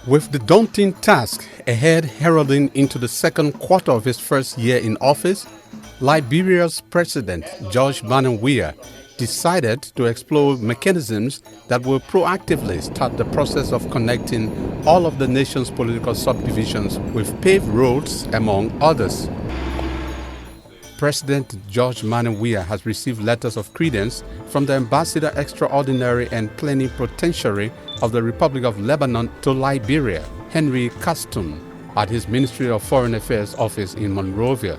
With the daunting task ahead heralding into the second quarter of his first year in office, Liberia's President George Weah decided to explore mechanisms that will proactively start the process of connecting all of the nation's political subdivisions with paved roads, among others. President George Weah has received letters of credence from the Ambassador Extraordinary and Plenipotentiary of the Republic of Lebanon to Liberia, Henry Caston, at his Ministry of Foreign Affairs office in Monrovia.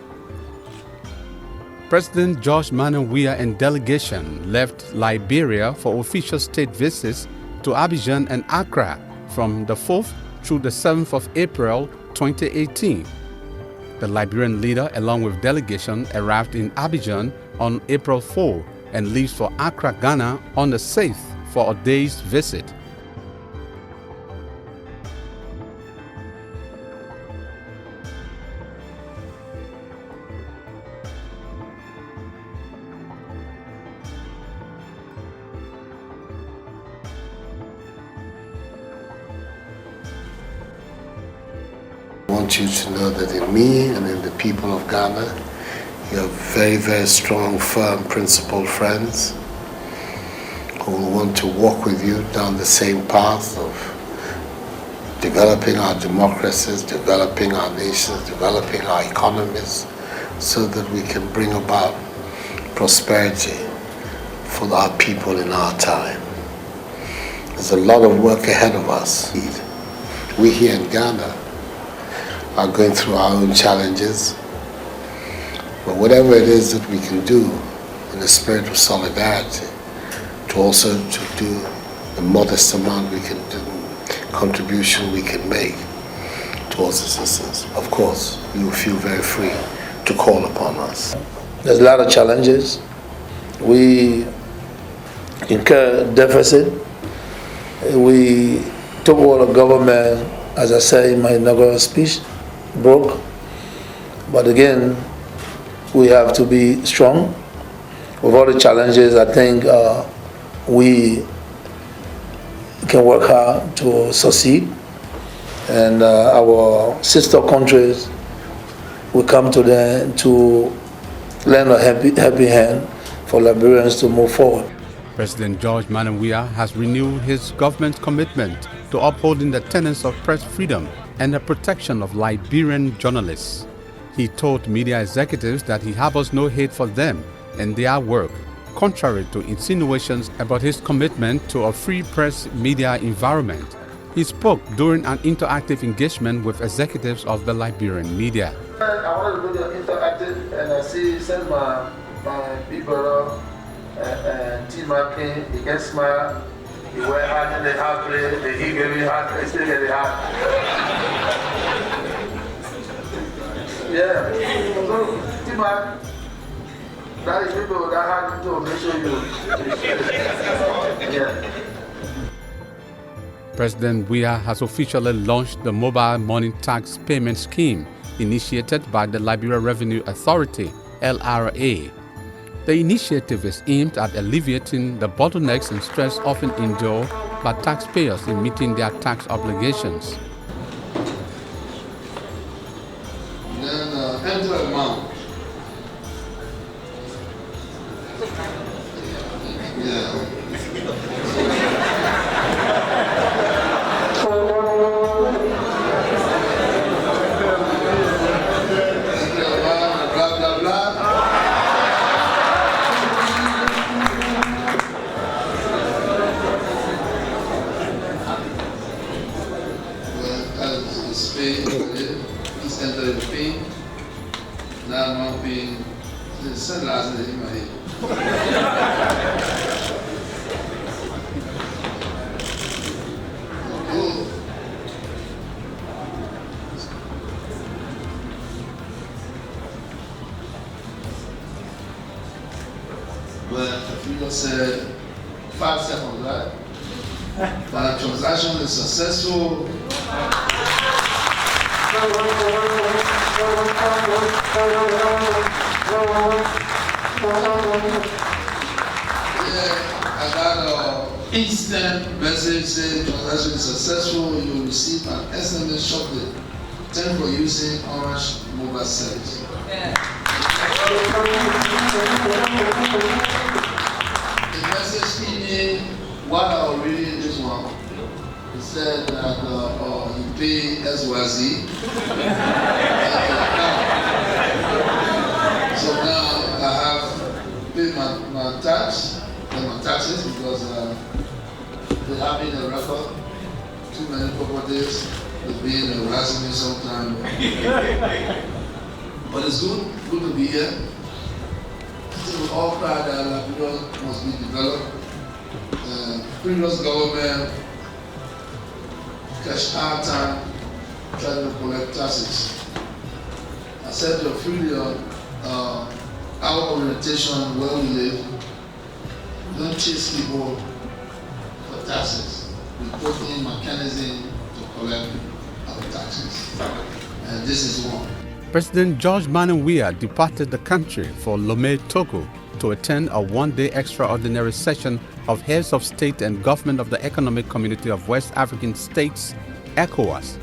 President George Weah and delegation left Liberia for official state visits to Abidjan and Accra from the 4th through the 7th of April 2018. The Liberian leader, along with delegation, arrived in Abidjan on April 4 and leaves for Accra, Ghana on the 6th for a day's visit. I want you to know that in me and in the people of Ghana, you are very, very strong, firm, principled friends who will want to walk with you down the same path of developing our democracies, developing our nations, developing our economies, so that we can bring about prosperity for our people in our time. There's a lot of work ahead of us. We here in Ghana are going through our own challenges, but whatever it is that we can do in the spirit of solidarity to also to do the modest amount we can do, contribution we can make towards assistance. Of course, you will feel very free to call upon us. There's a lot of challenges. We incur deficit. We took over the government, as I said in my inaugural speech, broke, but again we have to be strong. With all the challenges, I think we can work hard to succeed, and our sister countries will come to them to lend a happy hand for Liberians to move forward. President George Weah has renewed his government's commitment to upholding the tenets of press freedom and the protection of Liberian journalists. He told media executives that he harbors no hate for them and their work, contrary to insinuations about his commitment to a free press media environment. He spoke during an interactive engagement with executives of the Liberian media. I wanted to do the interactive, and I see send my big brother and T. King, he can smile. He went hard in the hard play, he gave me hard, he still get the hard. Yeah. So, T-Mac, that is people that hard to make sure you. Yeah. President Weah has officially launched the mobile money tax payment scheme initiated by the Liberia Revenue Authority, LRA. The initiative is aimed at alleviating the bottlenecks and stress often endured by taxpayers in meeting their tax obligations. Then enter amount. Yeah. Blah, blah, blah. Please enter the pin. Now I'm being sunglasses in my head. Well, if you just said 5 seconds, right? But the transaction is successful. Yeah, I got instant message saying transaction is successful, you will receive an SMS shortly. Thank you for using Orange mobile service. Yeah. The message came in while I was reading this one. It said that you pay SYZ. So now I have paid my tax and my taxes because they have been a record. Too many properties. They've been harassing me sometime. But it's good to be here. With all pride that Liberia must be developed. Previous government cashed our time trying to collect taxes. I said to Freedom, our orientation where we live, don't chase people for taxes. We put in mechanism to collect our taxes. And this is one. President George Manneh Weah departed the country for Lomé, Togo, to attend a one-day extraordinary session of heads of state and government of the Economic Community of West African States, ECOWAS.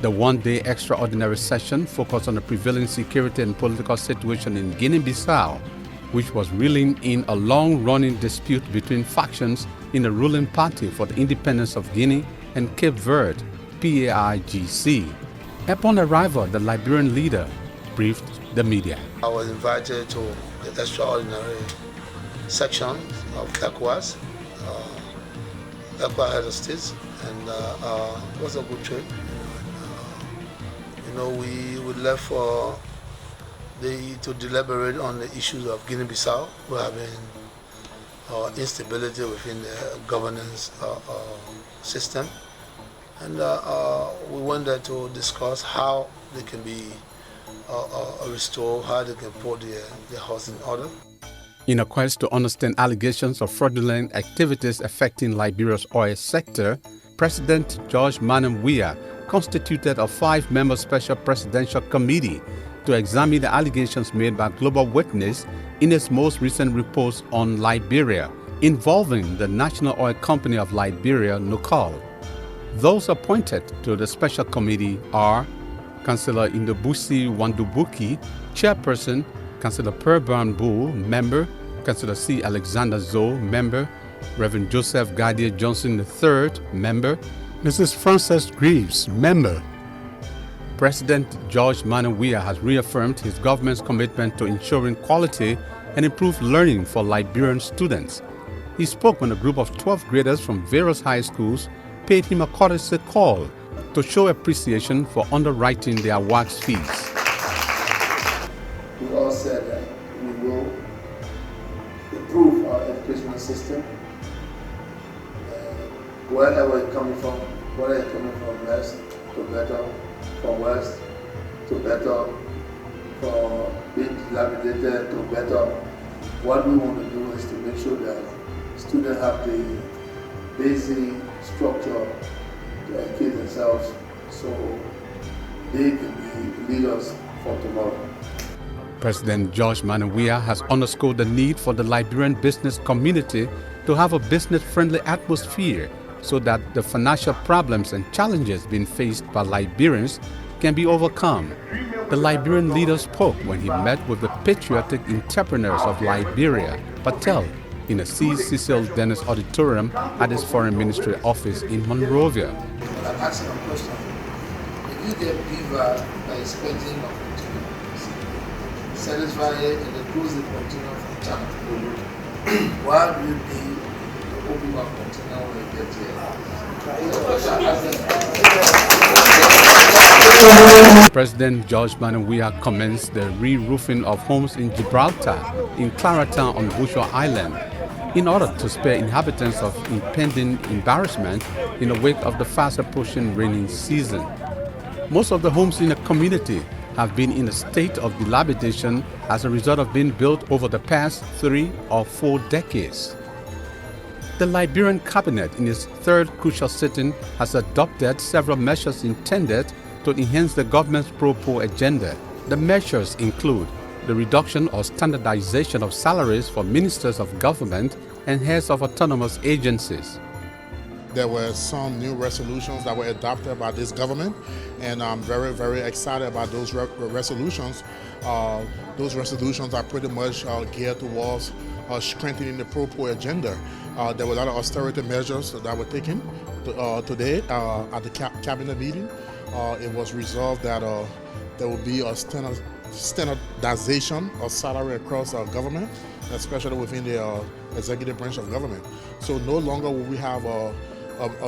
The one-day extraordinary session focused on the prevailing security and political situation in Guinea-Bissau, which was reeling in a long-running dispute between factions in the ruling party for the independence of Guinea and Cape Verde, PAIGC. Upon arrival, the Liberian leader briefed the media. I was invited to the extraordinary section of ECOWAS, ECOWAS head of states, and it was a good trip. We left for to deliberate on the issues of Guinea-Bissau. We're having instability within the governance system. And we went there to discuss how they can be restored, how they can put their house in order. In a quest to understand allegations of fraudulent activities affecting Liberia's oil sector, President George Manneh Weah constituted a 5-member special presidential committee to examine the allegations made by Global Witness in its most recent reports on Liberia, involving the National Oil Company of Liberia, NOCOL. Those appointed to the special committee are Councillor Indobusi Wandubuki, Chairperson, Councillor Perban Bull, Member, Councillor C. Alexander Zoe, Member, Reverend Joseph Gadier Johnson III, Member, Mrs. Frances Greaves, Member. President George Manneh Weah has reaffirmed his government's commitment to ensuring quality and improved learning for Liberian students. He spoke when a group of 12th graders from various high schools paid him a courtesy call to show appreciation for underwriting their wax fees. We all said that we will improve our educational system. Wherever you're coming from, whether you're coming from west to better, from west to better, from being dilapidated to better, what we want to do is to make sure that students have the basic structure to educate themselves so they can be leaders for tomorrow. President George Manneh Weah has underscored the need for the Liberian business community to have a business-friendly atmosphere so that the financial problems and challenges being faced by Liberians can be overcome. The Liberian leader spoke when he met with the patriotic entrepreneurs of Liberia, Patel, in a C. Cecil Dennis Auditorium at his Foreign Ministry office in Monrovia. I'm asking a question. If you get beaver by spending of continuum, satisfy it and then close the continuum from China, why do you need to open up continuum when you get here? President George Manneh Weah commenced the re-roofing of homes in Gibraltar, in Claratown on Bushwa Island, in order to spare inhabitants of impending embarrassment in the wake of the fast approaching rainy season. Most of the homes in the community have been in a state of dilapidation as a result of being built over the past 3 or 4 decades. The Liberian cabinet, in its third crucial sitting, has adopted several measures intended to enhance the government's pro-poor agenda. The measures include the reduction or standardization of salaries for ministers of government and heads of autonomous agencies, there were some new resolutions that were adopted by this government, and I'm very, very excited about those resolutions. Those resolutions are pretty much geared towards strengthening the pro-poor agenda. There were a lot of austerity measures that were taken today at the cabinet meeting. It was resolved that there will be a standardization of salary across our government, especially within the executive branch of government. So no longer will we have a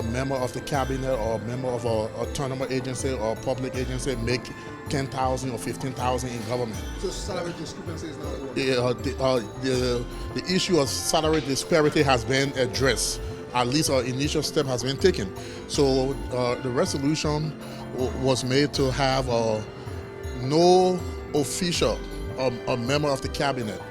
member of the cabinet or a member of a autonomous agency or public agency make 10,000 or 15,000 in government. So salary discrepancy is not the issue of salary disparity has been addressed. At least our initial step has been taken. So the resolution was made to have no official a member of the cabinet,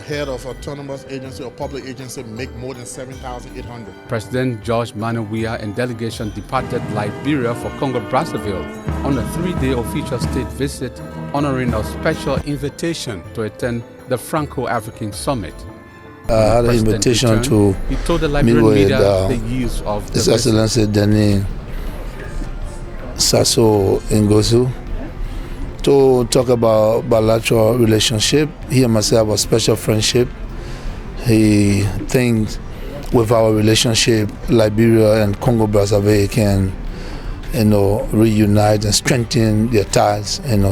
head of autonomous agency or public agency make more than 7,800. President George Manneh Weah and delegation departed Liberia for Congo-Brazzaville on a 3-day official state visit, honoring a special invitation to attend the Franco-African Summit. I had an invitation to he told the meet Liberian with media the use of His Excellency Denis Sassou Nguesso to talk about bilateral relationship. He and myself have a special friendship. He thinks with our relationship, Liberia and Congo-Brazzaville can, reunite and strengthen their ties, And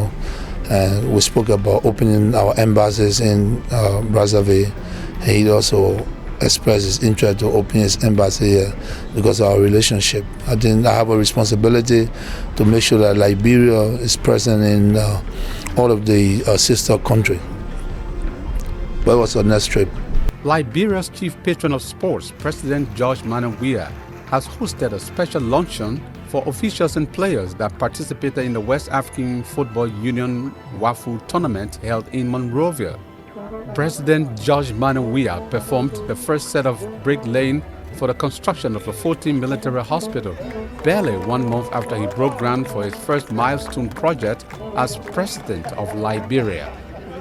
we spoke about opening our embassies in Brazzaville. He also expressed his interest to open his embassy here because of our relationship. I think I have a responsibility to make sure that Liberia is present in all of the sister countries. Where was our next trip? Liberia's chief patron of sports, President George Manneh Weah, has hosted a special luncheon for officials and players that participated in the West African Football Union WAFU tournament held in Monrovia. President George Manneh Weah performed the first set of bricklaying for the construction of a 14 military hospital, barely 1 month after he broke ground for his first milestone project as President of Liberia.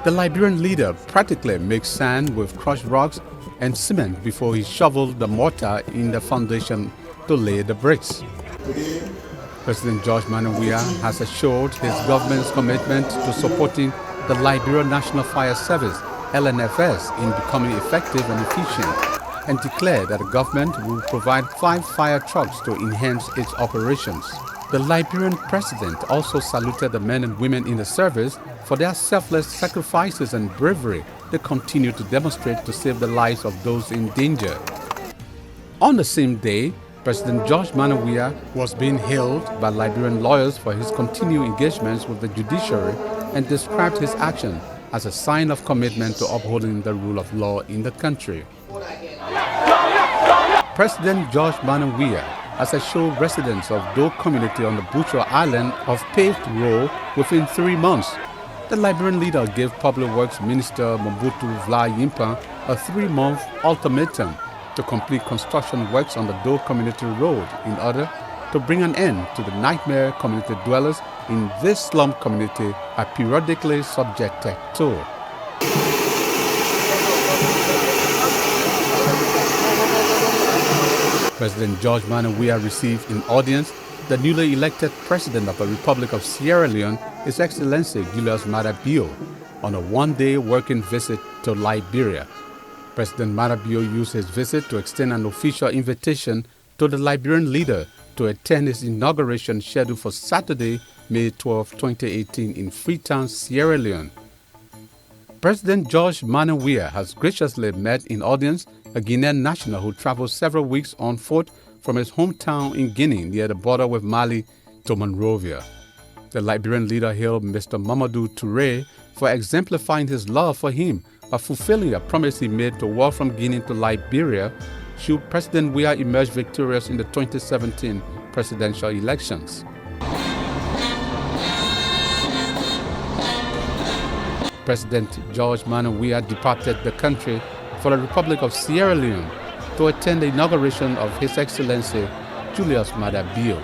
The Liberian leader practically mixed sand with crushed rocks and cement before he shoveled the mortar in the foundation to lay the bricks. President George Manneh Weah has assured his government's commitment to supporting the Liberian National Fire Service, LNFS, in becoming effective and efficient, and declared that the government will provide 5 fire trucks to enhance its operations. The Liberian president also saluted the men and women in the service for their selfless sacrifices and bravery they continue to demonstrate to save the lives of those in danger. On the same day, President George Manneh Weah was being hailed by Liberian lawyers for his continued engagements with the judiciary and described his action as a sign of commitment to upholding the rule of law in the country. President George Manneh Weah has assured residents of Doe community on the Butcher Island of paved road within 3 months. The Liberian leader gave Public Works Minister Mobutu Vla Yimpa a 3-month ultimatum to complete construction works on the Doe Community Road in order to bring an end to the nightmare community dwellers in this slum community are periodically subjected to. President George Manneh Weah received in audience the newly elected President of the Republic of Sierra Leone, His Excellency Julius Maada Bio, on a 1-day working visit to Liberia. President Maada Bio used his visit to extend an official invitation to the Liberian leader to attend his inauguration scheduled for Saturday, May 12, 2018 in Freetown, Sierra Leone. President George Manneh Weah has graciously met in audience a Guinean national who traveled several weeks on foot from his hometown in Guinea near the border with Mali to Monrovia. The Liberian leader hailed Mr. Mamadou Touré for exemplifying his love for him by fulfilling a promise he made to walk from Guinea to Liberia should President Weah emerge victorious in the 2017 presidential elections. President George Manneh Weah departed the country for the Republic of Sierra Leone to attend the inauguration of His Excellency Julius Maada Bio.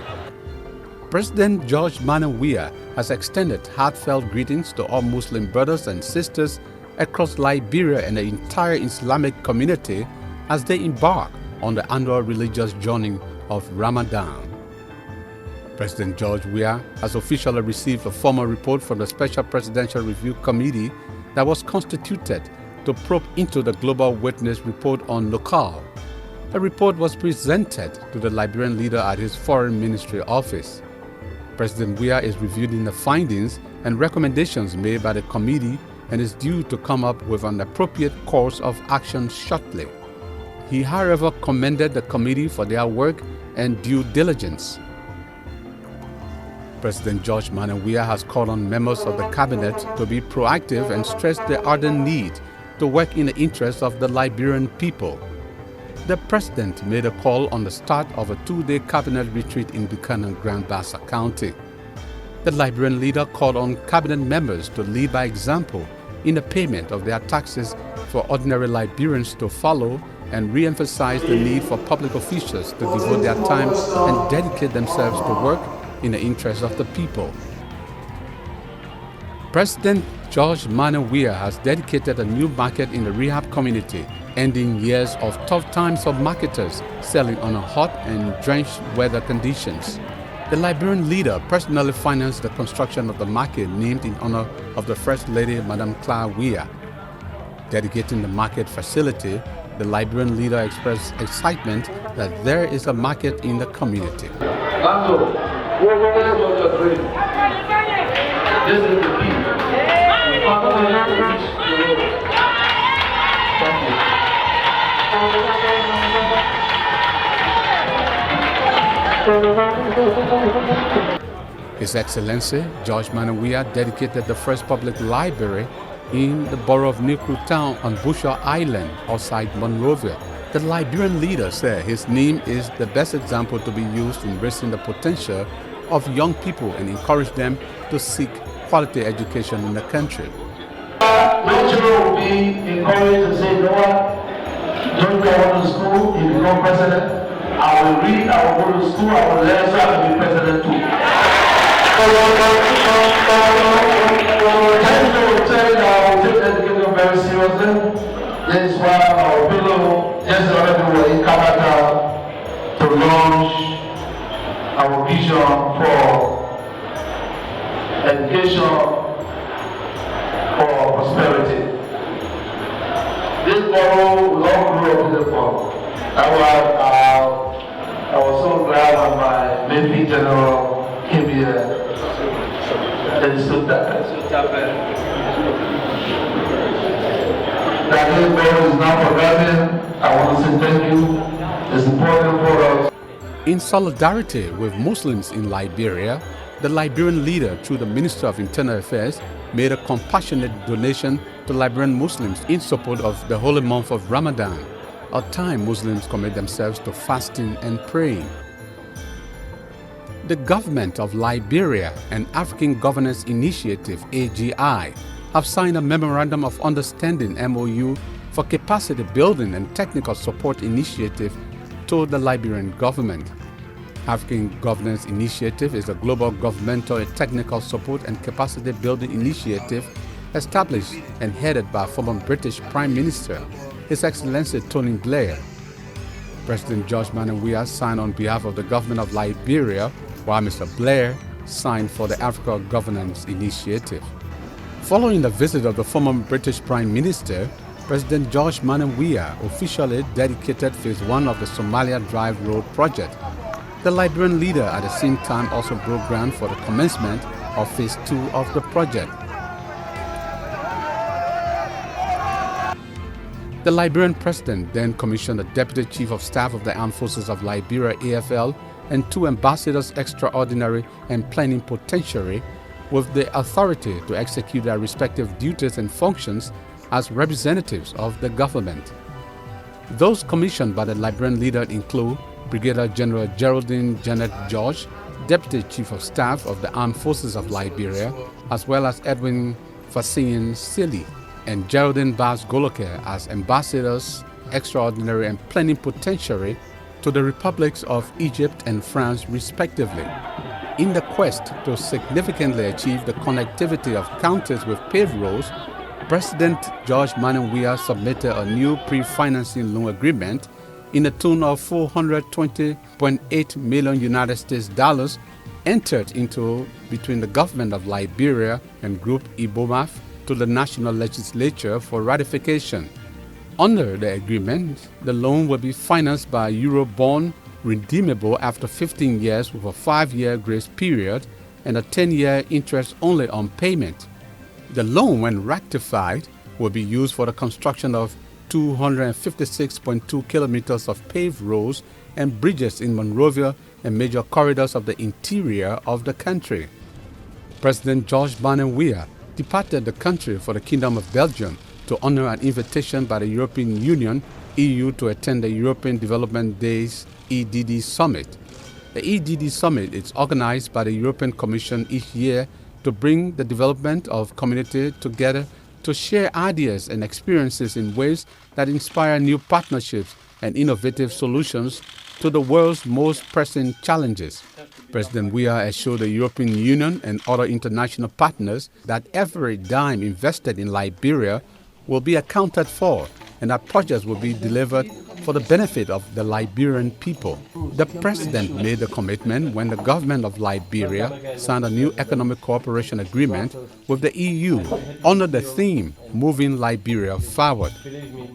President George Manneh Weah has extended heartfelt greetings to all Muslim brothers and sisters across Liberia and the entire Islamic community as they embark on the annual religious journey of Ramadan. President George Weah has officially received a formal report from the Special Presidential Review Committee that was constituted to probe into the Global Witness Report on Local. The report was presented to the Liberian leader at his Foreign Ministry office. President Weah is reviewing the findings and recommendations made by the committee and is due to come up with an appropriate course of action shortly. He, however, commended the committee for their work and due diligence. President George Manneh Weah has called on members of the cabinet to be proactive and stressed the ardent need to work in the interests of the Liberian people. The president made a call on the start of a 2-day cabinet retreat in Buchanan, Grand Bassa County. The Liberian leader called on cabinet members to lead by example in the payment of their taxes for ordinary Liberians to follow and re-emphasize the need for public officials to devote their time and dedicate themselves to work in the interest of the people. President George Manneh Weah has dedicated a new market in the rehab community, ending years of tough times for marketers selling under hot and drenched weather conditions. The Liberian leader personally financed the construction of the market named in honor of the First Lady, Madam Weah. Dedicating the market facility, the Liberian leader expressed excitement that there is a market in the community. This is the key. His Excellency George Manneh Weah dedicated the first public library in the borough of Nikru Town on Bushaw Island outside Monrovia. The Liberian leader said his name is the best example to be used in raising the potential of young people and encourage them to seek quality education in the country. Your children will be encouraged to say, you know what, don't go to school, if you become president, I will read, I will go to school, I will learn so I can be president too. I will take education very seriously. This is why our people yesterday were in Canada to launch our vision for education for prosperity. This borough will all grow up in the borough. I was so glad when my Navy General came here and stood that this borough is now forgotten. I want to say thank you. It's important for us. In solidarity with Muslims in Liberia, the Liberian leader, through the Minister of Internal Affairs, made a compassionate donation to Liberian Muslims in support of the holy month of Ramadan, a time Muslims commit themselves to fasting and praying. The government of Liberia and African Governance Initiative, AGI, have signed a Memorandum of Understanding, MOU, for capacity building and technical support initiative to the Liberian government. African Governance Initiative is a global governmental technical support and capacity building initiative established and headed by former British Prime Minister, His Excellency Tony Blair. President George Manneh Weah signed on behalf of the government of Liberia, while Mr. Blair signed for the Africa Governance Initiative. Following the visit of the former British Prime Minister, President George Manneh Weah officially dedicated Phase 1 of the Somalia Drive Road project. The Liberian leader at the same time also broke ground for the commencement of Phase 2 of the project. The Liberian president then commissioned the Deputy Chief of Staff of the Armed Forces of Liberia, AFL, and 2 ambassadors extraordinary and plenipotentiary with the authority to execute their respective duties and functions as representatives of the government. Those commissioned by the Liberian leader include Brigadier General Geraldine Janet George, Deputy Chief of Staff of the Armed Forces of Liberia, as well as Edwin Fasin Sili and Geraldine Bas Goloke as ambassadors extraordinary and plenipotentiary to the republics of Egypt and France respectively. In the quest to significantly achieve the connectivity of counties with paved roads, President George Manneh Weah submitted a new pre-financing loan agreement in the tune of $420.8 million United States dollars entered into between the government of Liberia and Group IBOMAF to the national legislature for ratification. Under the agreement, the loan will be financed by a euro bond redeemable after 15 years with a 5-year grace period and a 10-year interest only on payment. The loan, when ratified, will be used for the construction of 256.2 kilometers of paved roads and bridges in Monrovia and major corridors of the interior of the country. President Manneh Weah departed the country for the Kingdom of Belgium to honor an invitation by the European Union, EU, to attend the European Development Days EDD Summit. The EDD Summit is organized by the European Commission each year to bring the development of community together to share ideas and experiences in ways that inspire new partnerships and innovative solutions to the world's most pressing challenges. President Weah assured the European Union and other international partners that every dime invested in Liberia will be accounted for and that projects will be delivered for the benefit of the Liberian people. The President made the commitment when the government of Liberia signed a new economic cooperation agreement with the EU under the theme Moving Liberia Forward.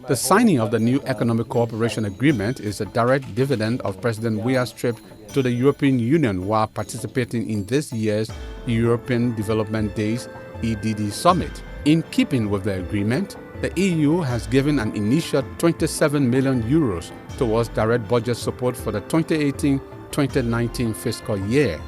The signing of the new economic cooperation agreement is a direct dividend of President Weah's trip to the European Union while participating in this year's European Development Days EDD Summit. In keeping with the agreement, the EU has given an initial 27 million euros towards direct budget support for the 2018-2019 fiscal year.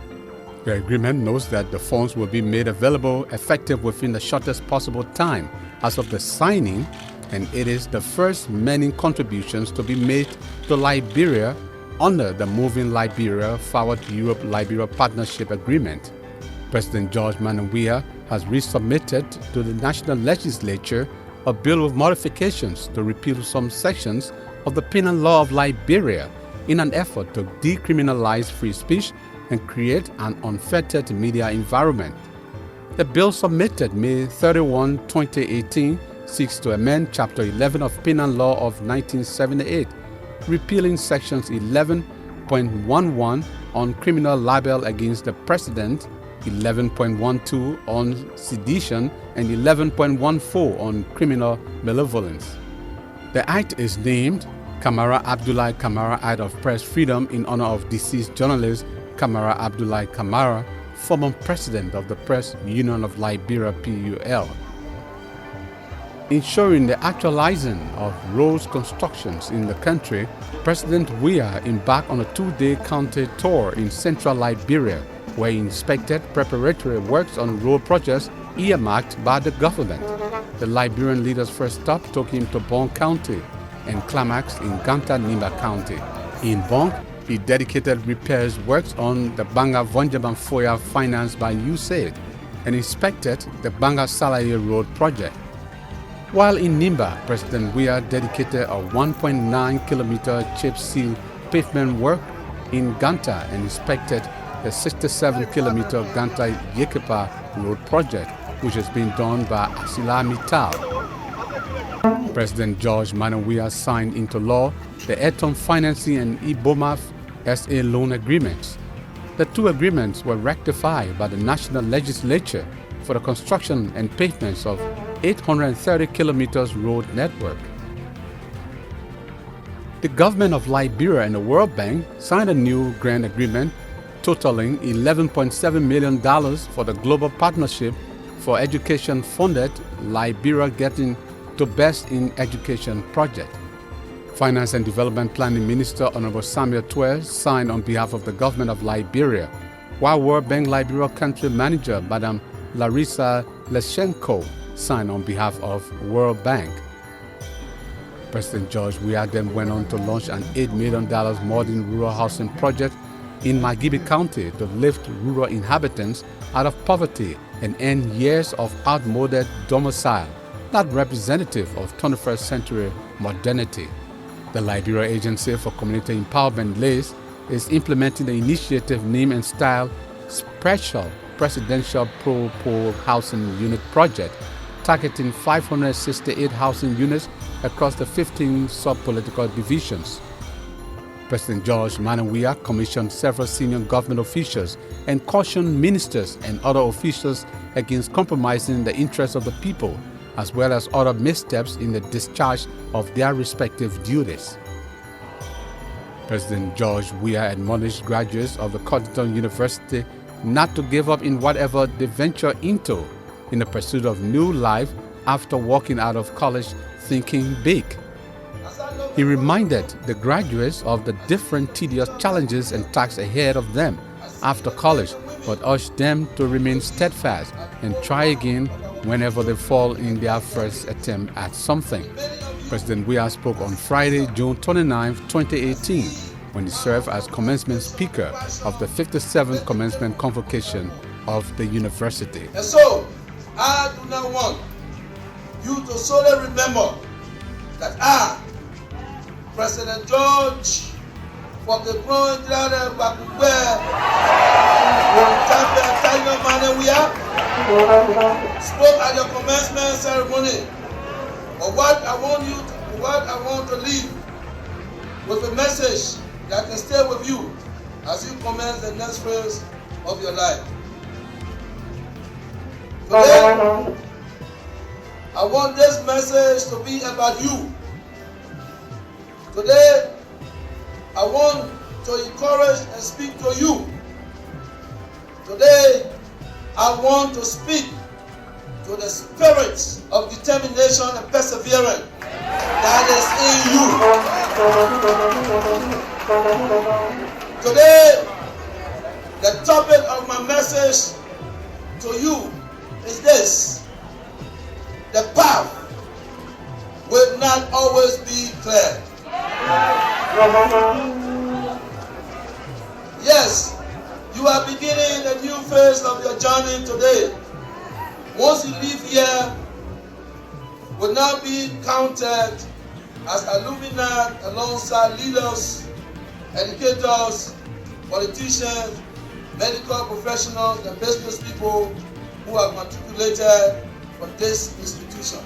The agreement notes that the funds will be made available effective within the shortest possible time as of the signing, and it is the first many contributions to be made to Liberia under the Moving Liberia Forward Europe-Liberia Partnership Agreement. President Manneh Weah has resubmitted to the national legislature a bill with modifications to repeal some sections of the penal law of Liberia in an effort to decriminalize free speech and create an unfettered media environment. The bill submitted May 31, 2018 seeks to amend Chapter 11 of Penal Law of 1978, repealing Sections 11.11 on criminal libel against the President, 11.12 on sedition, and 11.14 on criminal malevolence. The act is named Kamara Abdullahi Kamara Act of Press Freedom in honor of deceased journalist Kamara Abdullahi Kamara, former president of the Press Union of Liberia PUL. Ensuring the actualizing of roads constructions in the country, President Weah embarked on a 2-day county tour in central Liberia, where he inspected preparatory works on road projects earmarked by the government. The Liberian leader's first stop took him to Bonk County and climaxed in Ganta-Nimba County. In Bonk, he dedicated repairs works on the Banga Vonjaban Foya financed by USAID and inspected the Banga Salaye Road project. While in Nimba, President Weah dedicated a 1.9-kilometer chip seal pavement work in Ganta and inspected the 67-kilometer Ganta-Yekepa Road project, which has been done by Asila Mittal. President Manneh Weah signed into law the Atom Financing and IBOMAF SA loan agreements. The two agreements were ratified by the national legislature for the construction and pavements of 830 kilometers road network. The government of Liberia and the World Bank signed a new grant agreement totaling $11.7 million for the Global Partnership for Education funded Liberia Getting to Best in Education project. Finance and Development Planning Minister Honorable Samuel Twere signed on behalf of the government of Liberia, while World Bank Liberia Country Manager Madam Larissa Leshenko signed on behalf of World Bank. President Weah then went on to launch an $8 million modern rural housing project in Magibi County to lift rural inhabitants out of poverty and end years of outmoded domicile, not representative of 21st century modernity. The Liberia Agency for Community Empowerment LACE is implementing the initiative Name and Style Special Presidential Pro-Poor Housing Unit Project, targeting 568 housing units across the 15 sub-political divisions. President George Manneh Weah commissioned several senior government officials and cautioned ministers and other officials against compromising the interests of the people, as well as other missteps in the discharge of their respective duties. President George Weah admonished graduates of the Cotton University not to give up in whatever they venture into in the pursuit of new life after walking out of college thinking big. He reminded the graduates of the different tedious challenges and tasks ahead of them after college, but urged them to remain steadfast and try again whenever they fall in their first attempt at something. President Weah spoke on Friday, June 29, 2018, when he served as Commencement Speaker of the 57th Commencement Convocation of the university. And so, I do not want you to solely remember that I, President George, for the growing Weah, spoke at your commencement ceremony. But what I want to leave with a message that can stay with you as you commence the next phase of your life. Today, I want this message to be about you. Today, I want to encourage and speak to you. Today, I want to speak to the spirit of determination and perseverance that is in you. Today, the topic of my message to you is this: the path will not always be clear. Yes, you are beginning a new phase of your journey today. Once you leave here, will now be counted as alumni alongside leaders, educators, politicians, medical professionals, and business people who have matriculated from this institution.